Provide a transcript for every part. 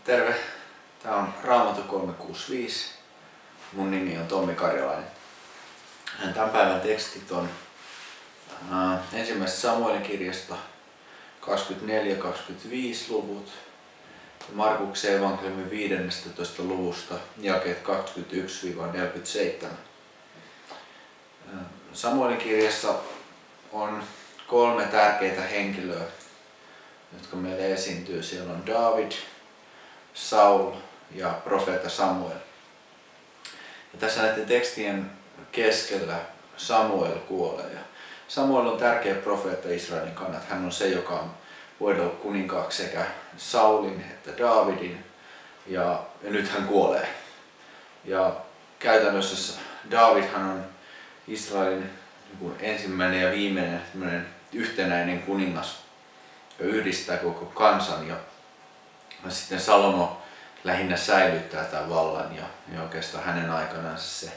Terve! Tää on Raamattu 365. Mun nimi on Tommi Karjalainen. Tämän päivän tekstit on ensimmäisestä Samuelin kirjasta 24-25 luvut ja Markuksen evankeliumin 15 luvusta jakeet 21-47. Samuelin kirjassa on 3 tärkeitä henkilöä, jotka meille esiintyy. Siellä on David, Saul ja profeetta Samuel. Ja tässä näiden tekstien keskellä Samuel kuolee. Ja Samuel on tärkeä profeetta Israelin kannalta. Hän on se, joka on voidellut kuninkaaksi sekä Saulin että Davidin. Ja nyt hän kuolee. Ja käytännössä Davidhan on Israelin ensimmäinen ja viimeinen yhtenäinen kuningas, joka yhdistää koko kansan. Ja sitten Salomo lähinnä säilyttää tämän vallan ja oikeastaan hänen aikanaan se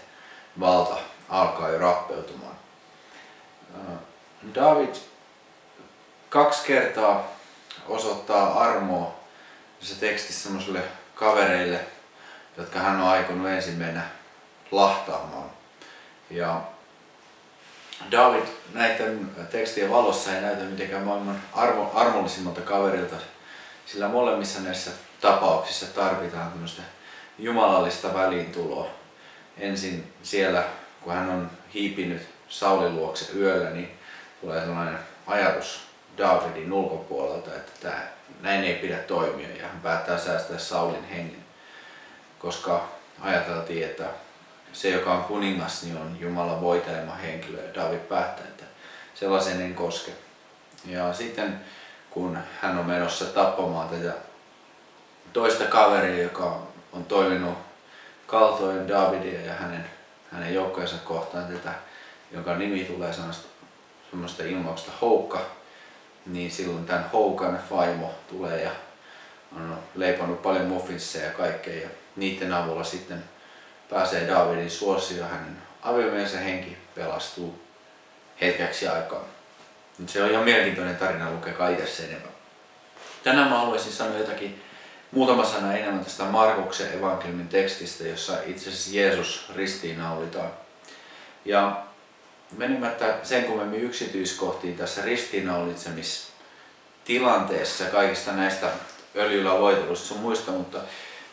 valta alkaa jo rappeutumaan. David 2 kertaa osoittaa armoa tässä tekstissä sellaisille kavereille, jotka hän on aikonut ensin mennä lahtaamaan. Ja David näiden tekstien valossa ei näytä mitenkään maailman armollisimmalta kaverilta, sillä molemmissa näissä tapauksissa tarvitaan tämmöistä jumalallista väliintuloa. Ensin siellä, kun hän on hiipinyt Saulin luokse yöllä, niin tulee sellainen ajatus Davidin ulkopuolelta, että näin ei pidä toimia, ja hän päättää säästää Saulin hengen, koska ajateltiin, että se, joka on kuningas, niin on Jumalan voitelema henkilö, ja David päättää, että sellaisen ei koske. Ja sitten kun hän on menossa tappamaan tätä toista kaveria, joka on toiminut kaltoin Davidia ja hänen joukkojensa kohtaan tätä, jonka nimi tulee semmoista ilmauksesta Houkka, niin silloin tämän Houkan vaimo tulee ja on leipannut paljon muffinsseja ja kaikkea, ja niiden avulla sitten pääsee Davidin suosioon, hänen aviomiehensä henki pelastuu hetkeksi aikaa. Se on ihan mielenkiintoinen tarina, lukekaa itse sen enemmän. Tänään mä haluaisin sanoa muutama sana enemmän tästä Markuksen evankeliumin tekstistä, jossa itse asiassa Jeesus ristiinnaulitaan. Ja menemättä sen kummemmin yksityiskohtiin tässä ristiinnaulitsemistilanteessa kaikista näistä öljyllä voitelusta sun muista, mutta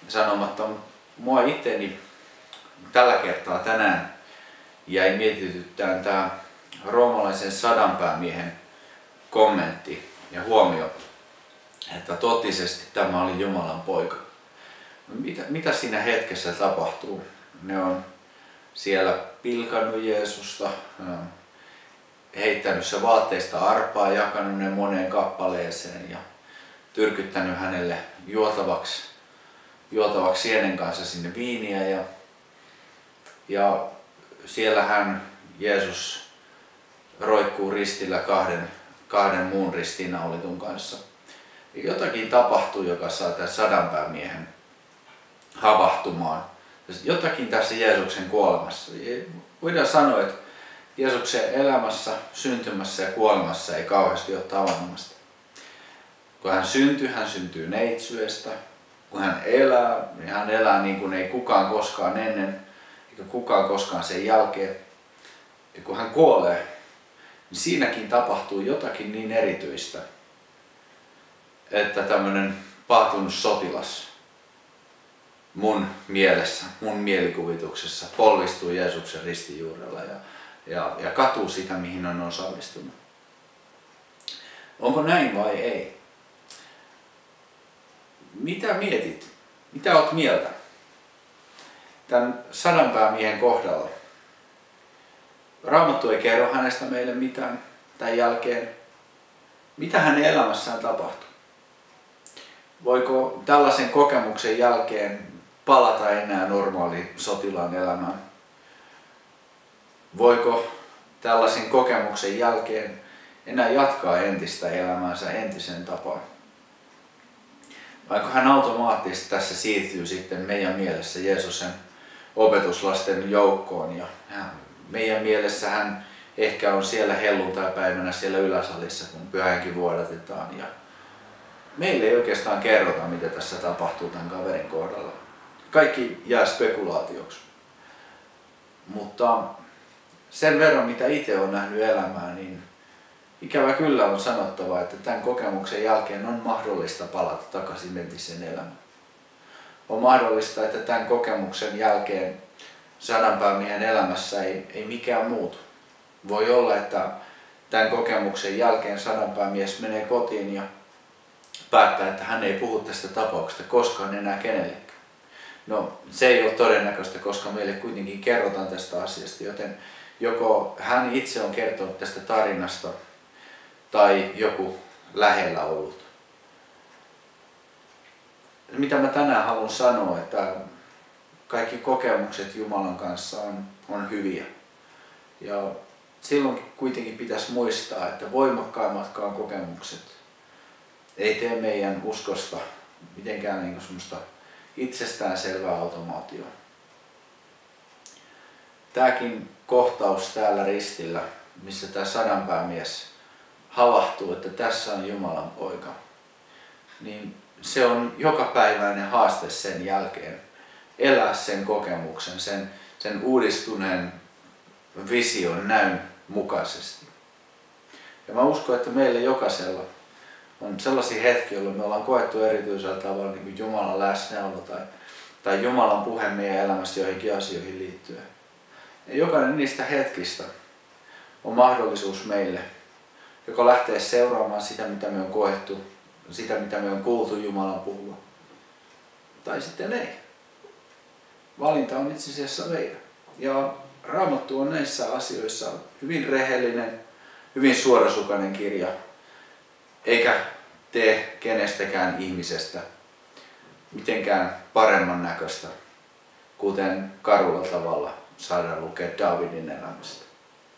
sanomatta mua itteni tällä kertaa tänään jäi mietityttään tämä roomalaisen 100 päämiehen kommentti ja huomio, että totisesti tämä oli Jumalan poika. Mitä siinä hetkessä tapahtuu? Ne on siellä pilkannut Jeesusta, heittänyt se vaatteista arpaa, jakanut ne moneen kappaleeseen ja tyrkyttänyt hänelle juotavaksi sienen kanssa sinne viiniä. Ja siellä Jeesus roikkuu ristillä kahden muun ristiinnaulitun kanssa. Jotakin tapahtuu, joka saa tämän 100 päämiehen havahtumaan. Jotakin tässä Jeesuksen kuolemassa. Voidaan sanoa, että Jeesuksen elämässä, syntymässä ja kuolemassa ei kauheasti ole tavanomaista. Kun hän syntyy neitsyestä. Kun hän elää, niin hän elää niin kuin ei kukaan koskaan ennen, eikä kukaan koskaan sen jälkeen. Ja kun hän kuolee, niin siinäkin tapahtuu jotakin niin erityistä, että tämmöinen paatunut sotilas mun mielessä, mun mielikuvituksessa polvistuu Jeesuksen ristin juurella ja katuu sitä, mihin on osallistunut. Onko näin vai ei? Mitä mietit? Mitä oot mieltä tämän 100 päämiehen kohdalla? Raamattu ei kerro hänestä meille mitään tämän jälkeen. Mitä hänen elämässään tapahtui? Voiko tällaisen kokemuksen jälkeen palata enää normaaliin sotilaan elämään? Voiko tällaisen kokemuksen jälkeen enää jatkaa entistä elämäänsä entiseen tapaan? Vaikka hän automaattisesti tässä siirtyy sitten meidän mielessä Jeesuksen opetuslasten joukkoon ja meidän mielessä hän ehkä on siellä helluntaipäivänä siellä yläsalissa, kun pyhähenki vuodatetaan meille ei oikeastaan kerrota, mitä tässä tapahtuu tämän kaverin kohdalla. Kaikki jää spekulaatioksi. Mutta sen verran, mitä itse olen nähnyt elämää, niin ikävä kyllä on sanottava, että tämän kokemuksen jälkeen on mahdollista palata takaisin entiseen elämään. On mahdollista, että tämän kokemuksen jälkeen sadanpäämiehen elämässä ei mikään muutu. Voi olla, että tämän kokemuksen jälkeen sadanpäämies menee kotiin ja päättää, että hän ei puhu tästä tapauksesta koskaan enää kenellekään. No, se ei ole todennäköistä, koska meille kuitenkin kerrotaan tästä asiasta, joten joko hän itse on kertonut tästä tarinasta tai joku lähellä ollut. Mitä mä tänään haluan sanoa, että kaikki kokemukset Jumalan kanssa on hyviä. Ja silloin kuitenkin pitäisi muistaa, että voimakkaimmatkaan kokemukset ei tee meidän uskosta mitenkään niin semmoista itsestäänselvää automaatioa. Tämäkin kohtaus täällä ristillä, missä tämä sadanpäämies havahtuu, että tässä on Jumalan poika, niin se on jokapäiväinen haaste sen jälkeen. Elää sen kokemuksen, sen uudistuneen vision näyn mukaisesti. Ja mä uskon, että meille jokaisella on sellaisia hetkiä, jolloin me ollaan koettu erityisellä tavalla niin kuin Jumalan läsnäolo tai Jumalan puhe meidän elämässä joihinkin asioihin liittyen. Ja jokainen niistä hetkistä on mahdollisuus meille, joka lähtee seuraamaan sitä, mitä me on koettu, sitä, mitä me on kuultu Jumalan puhua. Tai sitten ei. Valinta on itse asiassa meidän. Ja Raamattu on näissä asioissa hyvin rehellinen, hyvin suorasukainen kirja, eikä tee kenestäkään ihmisestä mitenkään paremman näköistä, kuten karulla tavalla saadaan lukea Daavidin elämästä.